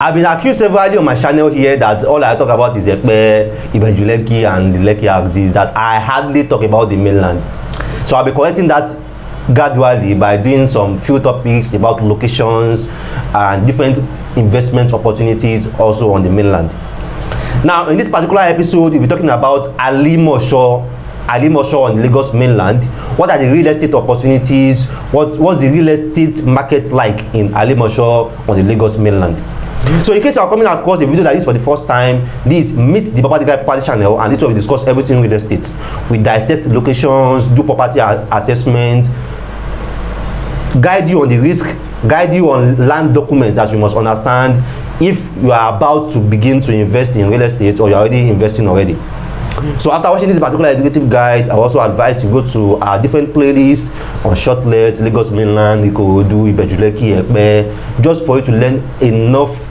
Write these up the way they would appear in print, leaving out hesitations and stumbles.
I've been accused severally on my channel here that all I talk about is Ekpe, Ibejuleki and the Lekki axis, that I hardly talk about the mainland. So I'll be correcting that gradually by doing some few topics about locations and different investment opportunities also on the mainland. Now, in this particular episode, we'll be talking about Alimosho on the Lagos mainland. What are the real estate opportunities? What's the real estate market like in Alimosho on the Lagos mainland? So in case you are coming across a video like this for the first time, this Meet the Property Guy Property channel, and this where we discuss everything real estate. We dissect locations, do property assessments, guide you on the risk, guide you on land documents that you must understand if you are about to begin to invest in real estate or you are already investing already. So after watching this particular educative guide, I also advise you go to our different playlists on shortlists, Lagos mainland, Ikorodu, Ibejuleki, Ekpe, just for you to learn enough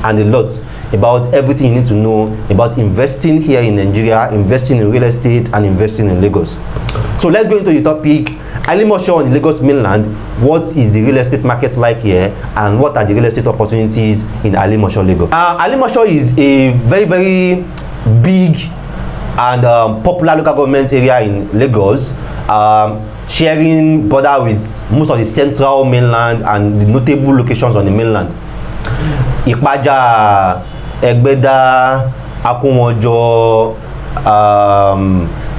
and a lot about everything you need to know about investing here in Nigeria, investing in real estate and investing in Lagos. So let's go into the topic. Alimosho on the Lagos mainland, what is the real estate market like here and what are the real estate opportunities in Alimosho, Lagos? Alimosho is a very, very big and popular local government area in Lagos, sharing border with most of the central mainland and the notable locations on the mainland. Ikpaja, Egbeda, Akunwojo,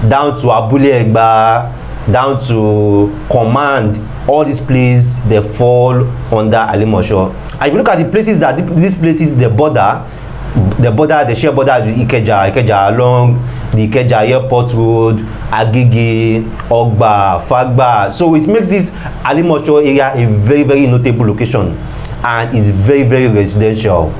down to Abule Egba, down to Command, all these places they fall under Alimosho. And if you look at the places that these places they share border with Ikeja along the Ikeja Airport Road, Agege, Ogba, Fagba. So it makes this Alimosho area a very, very notable location and is very, very residential.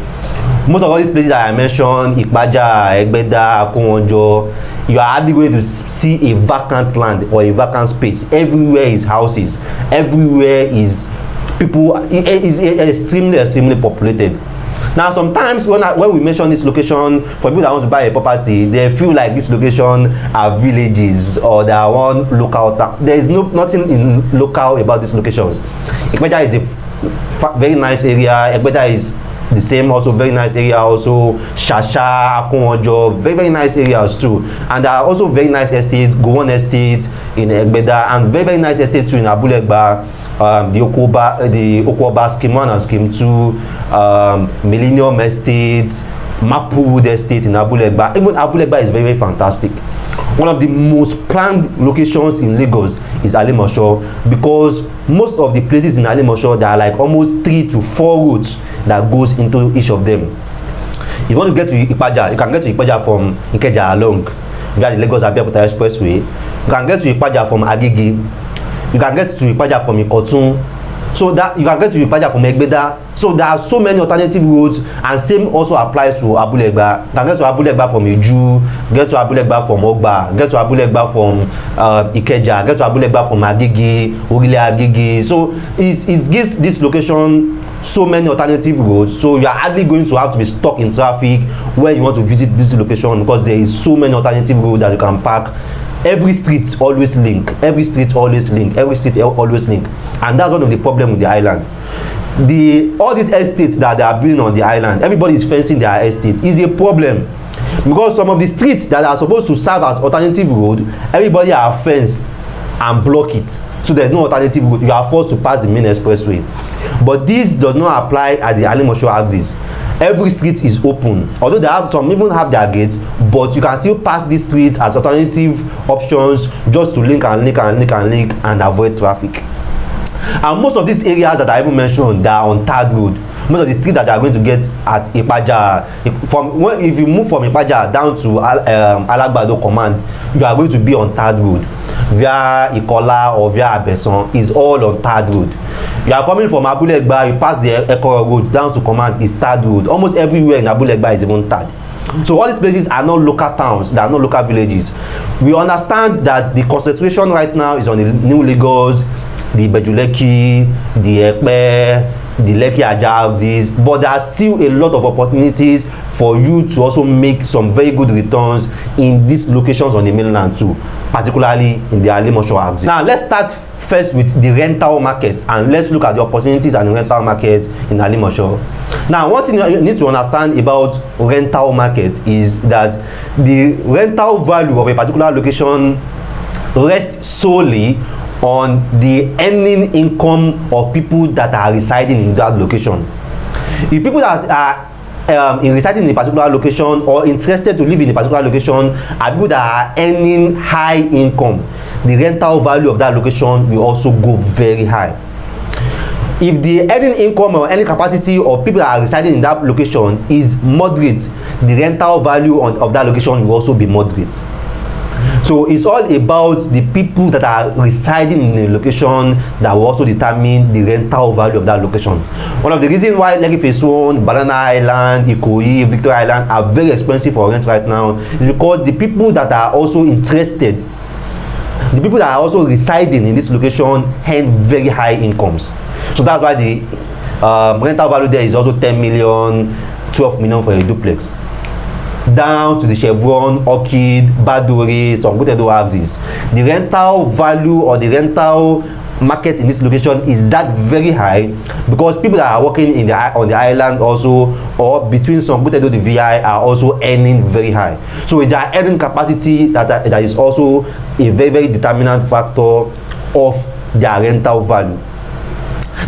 Most of all these places that I mentioned, Ikpaja, Egbeda, Akunwojo, you are hardly going to see a vacant land or a vacant space. Everywhere is houses. Everywhere is people. It is extremely populated. Now, sometimes when we mention this location, for people that want to buy a property, they feel like this location are villages or they are one local town. There is nothing in local about these locations. Ikpaja is a very nice area. Egbeda is the same, also very nice area. Also Shasha, Akunwojo, very, very nice areas too. And there are also very nice estates, Gowon Estate in Egbeda, and very, very nice estate too in Abule Egba. The Okoba Scheme 1 and Scheme 2, Millennium Estates, Maplewood Estate in Abule Egba. Even Abule Egba is very, very fantastic. One of the most planned locations in Lagos is Alimosho, because most of the places in Alimosho, there are like almost 3 to 4 routes that goes into each of them. If you want to get to Ikpaja, you can get to Ikpaja from Ikeja along via the Lagos Abeokuta Expressway. You can get to Ikpaja from Agege. You can get to Ikpaja from Ikotun. So that you can get to Ikpaja from Egbeda. So there are so many alternative routes, and same also applies to Abule Egba. You can get to Abule Egba from Iju, get to Abule Egba from Ogba, get to Abule Egba from Ikeja, get to Abule Egba from Agege, Orile Agege. So it gives this location so many alternative roads, so you are hardly going to have to be stuck in traffic when you want to visit this location, because there is so many alternative roads that you can park. Every street always link, and that's one of the problem with the island. All these estates that they are building on the island, everybody is fencing their estate, is a problem, because some of the streets that are supposed to serve as alternative road, everybody are fenced and block it, so there's no alternative road. You are forced to pass the main expressway. But this does not apply at the Alimosho axis. Every street is open, although they have some even have their gates, but you can still pass these streets as alternative options just to link and avoid traffic. And most of these areas that I even mentioned, they are on third road. Most of the streets that they are going to get at Ikpaja, if you move from Ikpaja down to Alagbado Command, you are going to be on third road. Via Ikola or via Abeson is all on third road. You are coming from Abule Egba, you pass the Ekoro road down to Command is third road. Almost everywhere in Abule Egba is even third. So all these places are not local towns, they are not local villages. We understand that the concentration right now is on the New Lagos, the Ibejuleki, the Ekpe, the Lekki Ajah houses, but there are still a lot of opportunities for you to also make some very good returns in these locations on the mainland too, particularly in the Alimosho houses. Now let's start first with the rental market, and let's look at the opportunities and the rental market in Alimosho. Now one thing you need to understand about rental market is that the rental value of a particular location rests solely on the earning income of people that are residing in that location. If people that are residing in a particular location or interested to live in a particular location are people that are earning high income, the rental value of that location will also go very high. If the earning income or earning capacity of people that are residing in that location is moderate, the rental value of that location will also be moderate. So it's all about the people that are residing in a location that will also determine the rental value of that location. One of the reasons why Lekki Phase 1, Banana Island, Ikoyi, Victoria Island are very expensive for rent right now is because the people that are also interested, the people that are also residing in this location earn very high incomes. So that's why the rental value there is also 10 million, 12 million for a duplex. Down to the Chevron, Orchid, Badore, Songotedo houses. The rental value or the rental market in this location is that very high because people that are working on the island also or between Songotedo the VI are also earning very high. So it's their earning capacity that is also a very, very determinant factor of their rental value.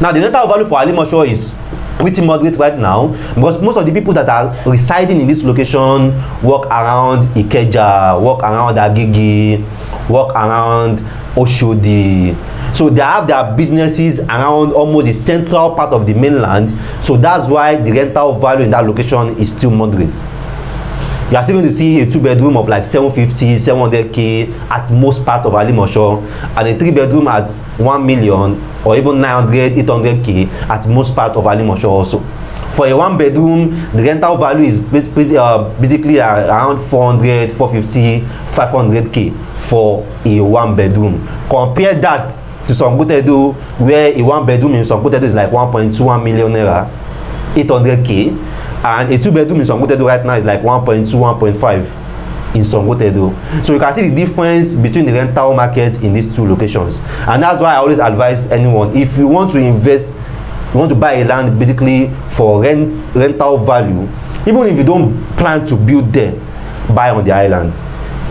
Now the rental value for Alimosho is pretty moderate right now because most of the people that are residing in this location work around Ikeja, work around Agege, work around Oshodi. So they have their businesses around almost the central part of the mainland. So that's why the rental value in that location is still moderate. You are still going to see a 2-bedroom of like 750, 700k at most part of Alimosho, and a 3-bedroom at 1 million or even 900, 800k at most part of Alimosho also. For a 1-bedroom, the rental value is basically around 400, 450, 500k for a 1-bedroom. Compare that to Songotedo, where a 1-bedroom in Songotedo is like 1.21 million naira, 800k. And a 2-bedroom in Songotedo right now is like 1.2, 1.5 in Songotedo. So you can see the difference between the rental market in these two locations. And that's why I always advise anyone, if you want to invest, you want to buy a land basically for rental value, even if you don't plan to build there, buy on the island.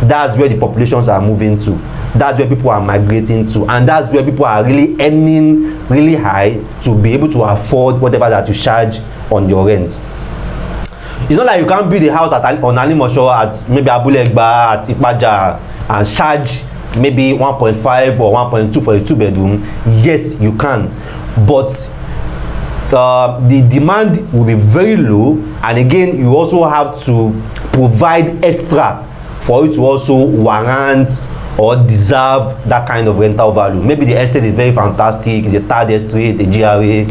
That's where the populations are moving to. That's where people are migrating to, and that's where people are really earning really high to be able to afford whatever that you charge on your rent. It's not like you can't build a house on Alimosho at maybe Abulegba, at Ipaja, and charge maybe 1.5 or 1.2 for a 2-bedroom. Yes, you can, but the demand will be very low, and again, you also have to provide extra for it to also warrant or deserve that kind of rental value. Maybe the estate is very fantastic, it's a third estate, a GRA,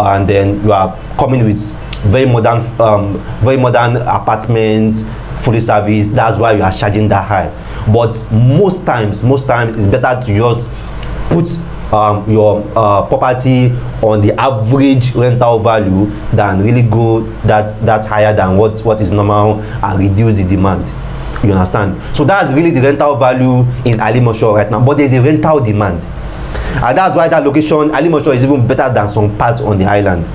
and then you are coming with very modern apartments, fully serviced. That's why you are charging that high. But most times it's better to just put your property on the average rental value than really go that higher than what is normal and reduce the demand. You understand? So that's really the rental value in Alimosho right now, but there's a rental demand, and that's why that location Alimosho is even better than some parts on the island.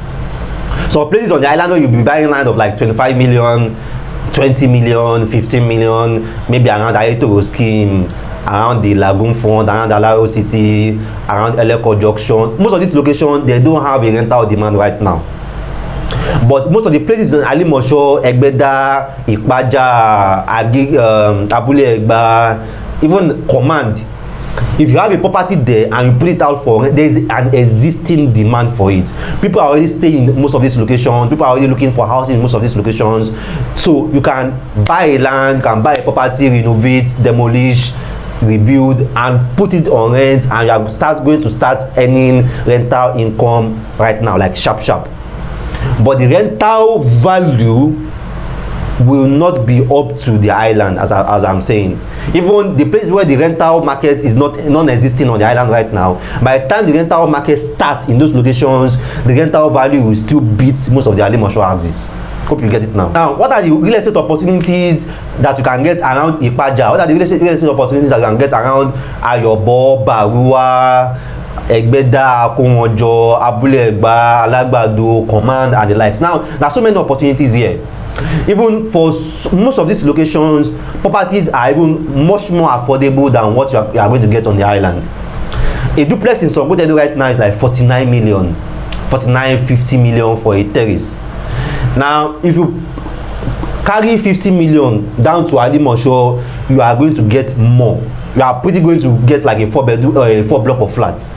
So places on the island where you'll be buying land of like 25 million, 20 million, 15 million, maybe around Ayetoro scheme, around the Lagoon Front, around Alaro City, around Eleko Junction. Most of these locations, they don't have a rental demand right now. But most of the places in Alimosho, Egbeda, Ipaja, Abule Egba, even Command, if you have a property there and you put it out for rent, there is an existing demand for it. People are already staying in most of these locations. People are already looking for houses in most of these locations. So you can buy a land, you can buy a property, renovate, demolish, rebuild, and put it on rent, and you are going to start earning rental income right now, like sharp. But the rental value will not be up to the island, as I'm saying. Even the place where the rental market is not non-existing on the island right now, by the time the rental market starts in those locations, the rental value will still beat most of the Alimosho houses. Hope you get it now. Now, what are the real estate opportunities that you can get around Ipaja? What are the real estate opportunities that you can get around Ayobo, Barua, Egbeda, Akonwojo, Abule Egba, Alagbado, Command, and the likes? Now, there are so many opportunities here. Even for most of these locations, properties are even much more affordable than what you are going to get on the island. A duplex in Songotedo right now is like 49 million, 50 million for a terrace. Now, if you carry 50 million down to Alimosho, you are going to get more. You are pretty going to get like a 4-bedroom or a 4-block of flats.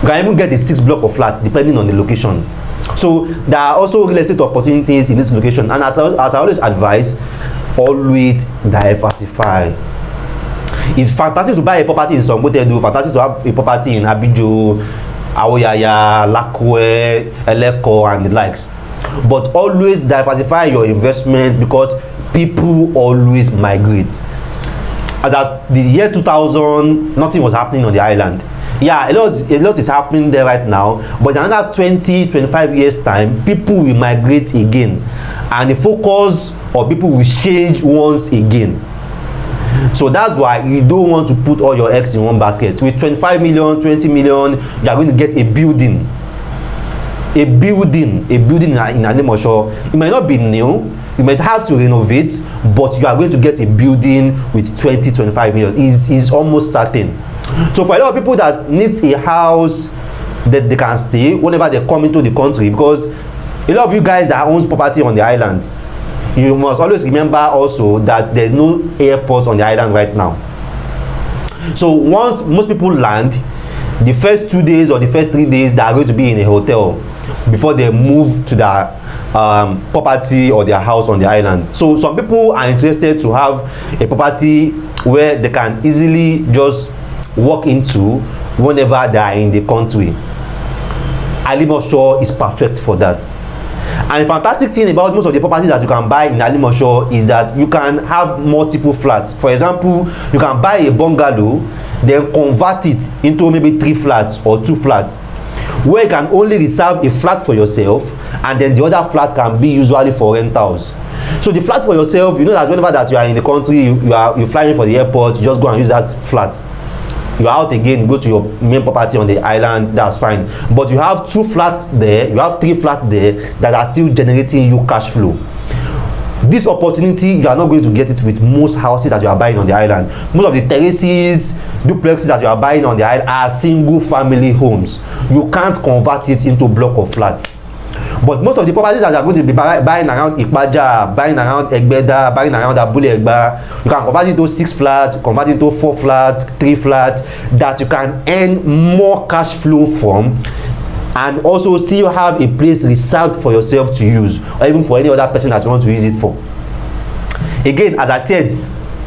You can even get a 6-block of flats depending on the location. So there are also real estate opportunities in this location, and as I always advise, always diversify. It's fantastic to buy a property in Songotedo, fantastic to have a property in Abijo, Awoyaya, Lakwe, Eleko, and the likes. But always diversify your investment, because people always migrate. As at the year 2000, nothing was happening on the island. Yeah, a lot is happening there right now, but in another 20-25 years time, people will migrate again, and the focus of people will change once again. So that's why you don't want to put all your eggs in one basket. With 25 million, 20 million, you are going to get a building. A building in Alimosho. It might not be new, you might have to renovate, but you are going to get a building with 20-25 million. Is almost certain. So for a lot of people that needs a house that they can stay whenever they come into the country, because a lot of you guys that owns property on the island, you must always remember also that there's no airport on the island right now. So once most people land, the first 2 days or the first 3 days, they are going to be in a hotel before they move to their property or their house on the island. So some people are interested to have a property where they can easily just walk into whenever they are in the country. Alimosho is perfect for that. And the fantastic thing about most of the properties that you can buy in Alimosho is that you can have multiple flats. For example, you can buy a bungalow, then convert it into maybe 3 flats or 2 flats, where you can only reserve a flat for yourself, and then the other flat can be usually for rentals. So the flat for yourself, you know that whenever that you are in the country, you're flying for the airport, you just go and use that flat. You are out again, you go to your main property on the island, that's fine. But you have 2 flats there, you have 3 flats there that are still generating you cash flow. This opportunity, you are not going to get it with most houses that you are buying on the island. Most of the terraces, duplexes that you are buying on the island are single family homes. You can't convert it into block of flats. But most of the properties that you are going to be buying around Ipaja, buying around Egbeda, buying around Abule Egba, you can convert it to 6 flats, convert it to 4 flats, 3 flats, that you can earn more cash flow from, and also still have a place reserved for yourself to use, or even for any other person that you want to use it for. Again, as I said,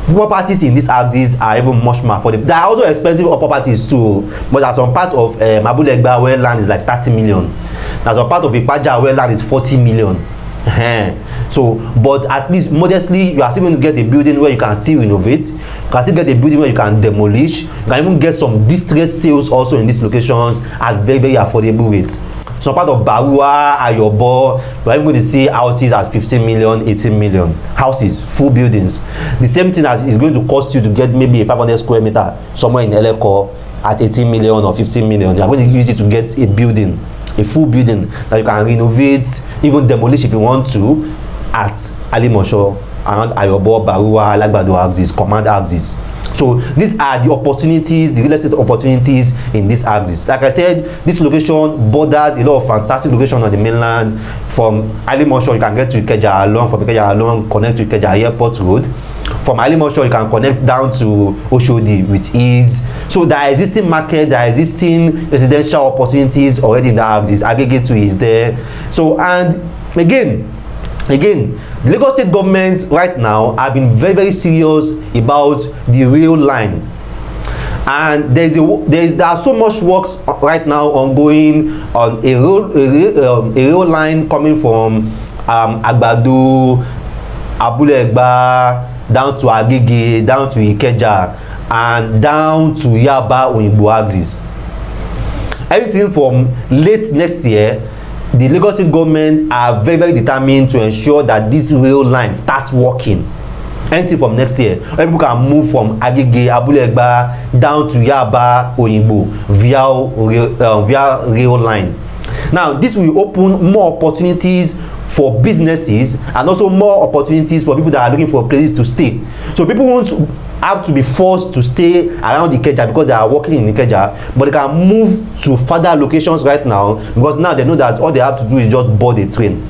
properties in this axis are even much more affordable. There are also expensive properties too, but there's some part of Abule Egba where land is like 30 million. There's a part of Ipaja where land is 40 million. So, but at least modestly, you are still going to get a building where you can still renovate. You can still get a building where you can demolish. You can even get some distressed sales also in these locations at very, very affordable rates. Some part of Barua, Ayobo, you are even going to see houses at 15 million, 18 million. Houses, full buildings. The same thing that is going to cost you to get maybe a 500 square meter somewhere in Eleko at 18 million or 15 million. You are going to use it to get a building, a full building that you can renovate, even demolish if you want to, at Alimosho, around Ayobo, Barua, Alagbado axis, Command axis. So these are the opportunities, the real estate opportunities in this axis. Like I said, this location borders a lot of fantastic locations on the mainland. From Alimosho, you can get to Ikeja along, from Ikeja along, connect to Ikeja Airport Road. From Alimosho, you can connect down to Oshodi with ease. So there are existing market, there are existing residential opportunities already in that axis. Agege 2 is there. So, and again, the Lagos State government right now have been very, very serious about the rail line, and there are so much works right now ongoing on a rail line coming from Agbado, Abule Egba, down to Agege, down to Ikeja, and down to Yaba Oyingbo axis. Everything from late next year, the Lagos State government are very, very determined to ensure that this rail line starts working. Anything from next year, people can move from Agege, Abule Egba down to Yaba Oyingbo via rail line. Now, this will open more opportunities for businesses and also more opportunities for people that are looking for places to stay. So people won't have to be forced to stay around Ikeja because they are working in Ikeja, but they can move to further locations right now because now they know that all they have to do is just board a train.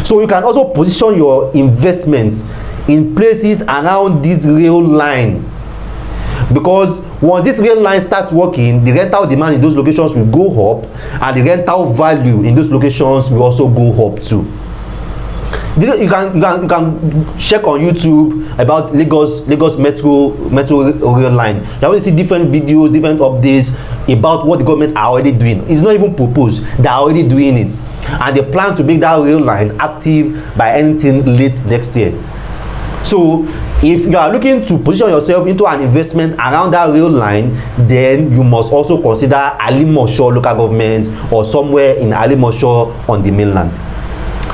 So you can also position your investments in places around this rail line, because once this rail line starts working, the rental demand in those locations will go up and the rental value in those locations will also go up too. You can check on YouTube about Lagos Metro rail line. You always see different videos, different updates about what the government are already doing. It's not even proposed, they are already doing it, and they plan to make that rail line active by anything late next year. So if you are looking to position yourself into an investment around that rail line, then you must also consider Alimosho local government or somewhere in Alimosho on the mainland.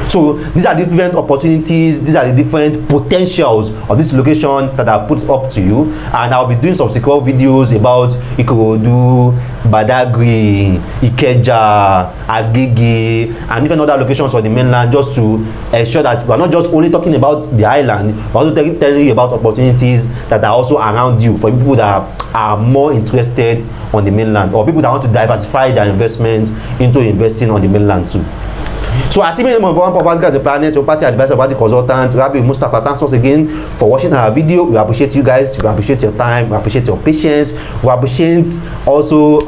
So these are different opportunities, these are the different potentials of this location that I put up to you, and I'll be doing subsequent videos about Ikorodu, Badagry, Ikeja, Agege, and different other locations on the mainland, just to ensure that we are not just only talking about the island, but also telling you about opportunities that are also around you for people that are more interested on the mainland, or people that want to diversify their investments into investing on the mainland too. So as even number one property at the planet, your party advisor, party consultant, Rabbi Mustafa, thanks once again for watching our video. We appreciate you guys, we appreciate your time, we appreciate your patience, we appreciate also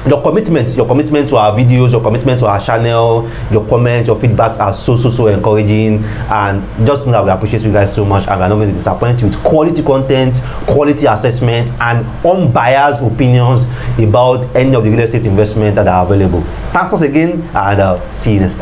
your commitment to our videos, your commitment to our channel, your comments, your feedbacks are so encouraging, and just know that we appreciate you guys so much, and we are not going to disappoint you with quality content, quality assessment, and unbiased opinions about any of the real estate investment that are available. Thanks once again, and see you next time.